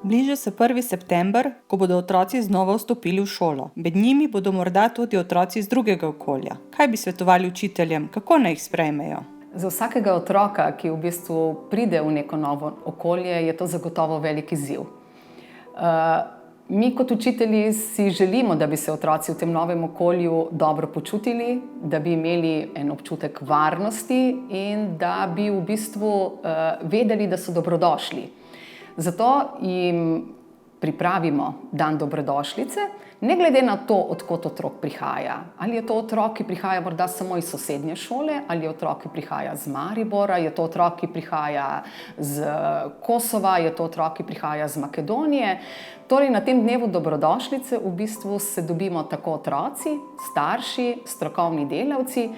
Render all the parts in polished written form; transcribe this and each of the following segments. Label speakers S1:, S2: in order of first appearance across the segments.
S1: Bliža se 1. september, ko bodo otroci znova vstopili v šolo. Med njimi bodo morda tudi otroci iz drugega okolja. Kaj bi svetovali učiteljem, kako naj jih sprejmejo?
S2: Za vsakega otroka, ki v bistvu pride v neko novo okolje, je to zagotovo velik izziv. Mi kot učitelji si želimo, da bi se otroci v tem novem okolju dobro počutili, da bi imeli en občutek varnosti in da bi v bistvu vedeli, da so dobrodošli. Zato jim pripravimo dan dobrodošlice, ne glede na to, odkot otrok prihaja. Ali je to otrok, ki prihaja morda samo iz sosednje šole, ali je otrok, ki prihaja z Maribora, je to otrok, ki prihaja z Kosova, je to otrok, ki prihaja z Makedonije. Torej, na tem dnevu dobrodošlice v bistvu se dobimo tako otroci, starši, strokovni delavci,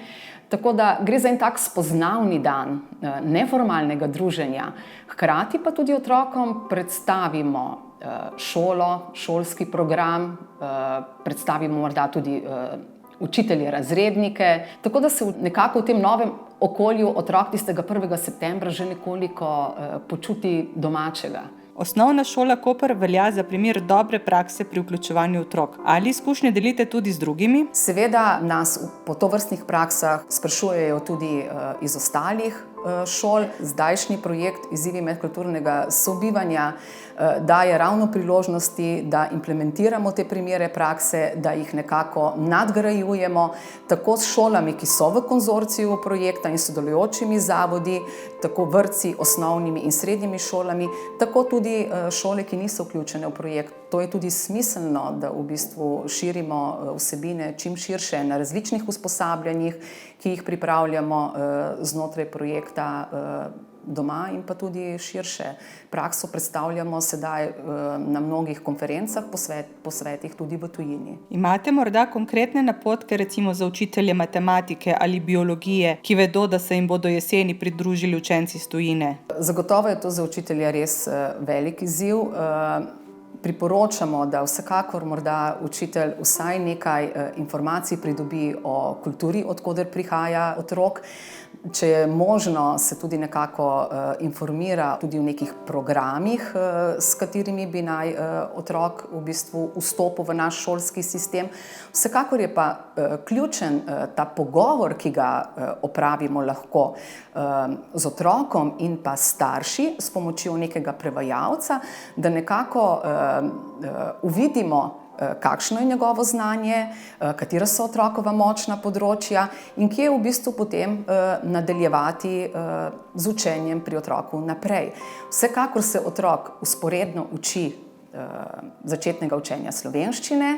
S2: tako da gre za en tak spoznavni dan neformalnega druženja. Hkrati pa tudi otrokom predstavimo šolo, šolski program, predstavimo morda tudi učitelje, razrednike, tako da se nekako v tem novem okolju otrok tistega 1. septembra že nekoliko počuti domačega.
S1: Osnovna šola Koper velja za primer dobre prakse pri vključevanju otrok. Ali izkušnje delite tudi z drugimi?
S2: Seveda nas po tovrstnih praksah sprašujejo tudi iz ostalih šol. Zdajšnji projekt Izzivi medkulturnega sobivanja daje ravno priložnosti, da implementiramo te primere prakse, da jih nekako nadgrajujemo, tako s šolami, ki so v konzorciju projekta in sodelujočimi zavodi, tako vrtci, osnovnimi in srednjimi šolami, tako tudi šole, ki niso vključene v projekt. To je tudi smiselno, da v bistvu širimo vsebine čim širše na različnih usposabljanjih, ki jih pripravljamo znotraj projekta doma in pa tudi širše. Prakso predstavljamo sedaj na mnogih konferencah, posvetih tudi v tujini.
S1: Imate morda konkretne napotke recimo za učitelje matematike ali biologije, ki vedo, da se jim bodo jeseni pridružili učenci iz tujine?
S2: Zagotovo je to za učitelja res velik izziv. Priporočamo, da vsekakor morda učitelj vsaj nekaj informacij pridobi o kulturi, od koder prihaja otrok. Če je možno, se tudi nekako informira tudi v nekih programih, s katerimi bi naj otrok v bistvu vstopil v naš šolski sistem. Vsekakor je pa ključen ta pogovor, ki ga opravimo lahko z otrokom in pa starši s pomočjo nekega prevajalca, da nekako uvidimo, kakšno je njegovo znanje, katera so otrokova močna področja in kje v bistvu potem nadaljevati z učenjem pri otroku naprej. Vsekakor se otrok vzporedno uči začetnega učenja slovenščine,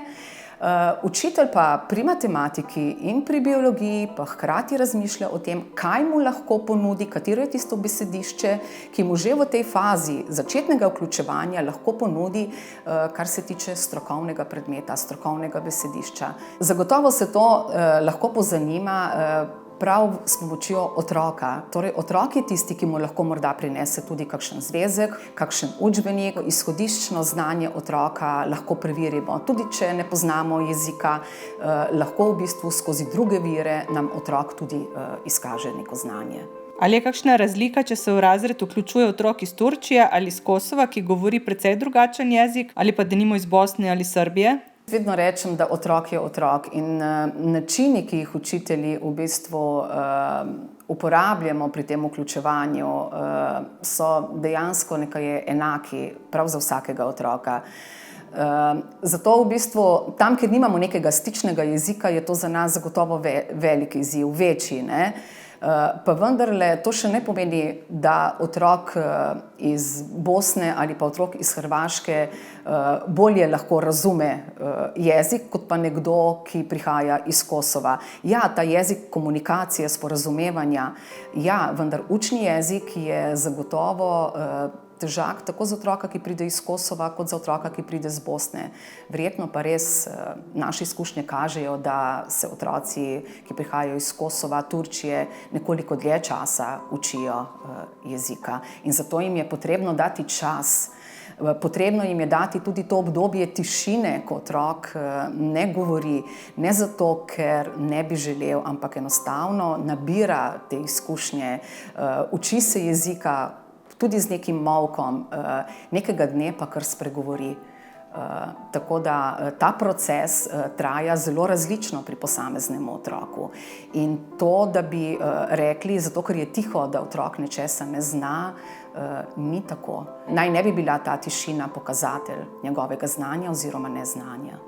S2: učitelj pa pri matematiki in pri biologiji pa hkrati razmišlja o tem, kaj mu lahko ponudi, katero je tisto besedišče, ki mu že v tej fazi začetnega vključevanja lahko ponudi, kar se tiče strokovnega predmeta, strokovnega besedišča. Zagotovo se to lahko pozanima prav s pomočjo otroka. Torej, otrok je tisti, ki mu lahko morda prinese tudi kakšen zvezek, kakšen učbenik, izhodiščno znanje otroka lahko preverimo. Tudi če ne poznamo jezika, lahko v bistvu skozi druge vire nam otrok tudi izkaže neko znanje.
S1: Ali je kakšna razlika, če se v razred vključuje otrok iz Turčije ali iz Kosova, ki govori precej drugačen jezik, ali pa denimo iz Bosne ali Srbije?
S2: Vedno rečem, da otrok je otrok in načini, ki jih učitelji v bistvu uporabljamo pri tem vključevanju, so dejansko nekaj enaki prav za vsakega otroka. Zato v bistvu tam, kjer nimamo nekega stičnega jezika, je to za nas zagotovo velik izziv, večji, ne? Pa vendarle to še ne pomeni, da otrok iz Bosne ali pa otrok iz Hrvaške bolje lahko razume jezik, kot pa nekdo, ki prihaja iz Kosova. Ja, ta jezik komunikacije, sporazumevanja, ja, vendar učni jezik je zagotovo težak tako za otroka, ki pride iz Kosova, kot za otroka, ki pride iz Bosne. Verjetno pa res naše izkušnje kažejo, da se otroci, ki prihajajo iz Kosova, Turčije, nekoliko dlje časa učijo jezika. In zato jim je potrebno dati čas. Potrebno jim je dati tudi to obdobje tišine, ko otrok ne govori, ne zato, ker ne bi želel, ampak enostavno nabira te izkušnje, uči se jezika, tudi z nekim molkom, nekega dne pa kar spregovori. Tako da ta proces traja zelo različno pri posameznem otroku. In to, da bi rekli, zato ker je tiho, da otrok nečesa ne zna, ni tako. Naj ne bi bila ta tišina pokazatelj njegovega znanja oziroma neznanja.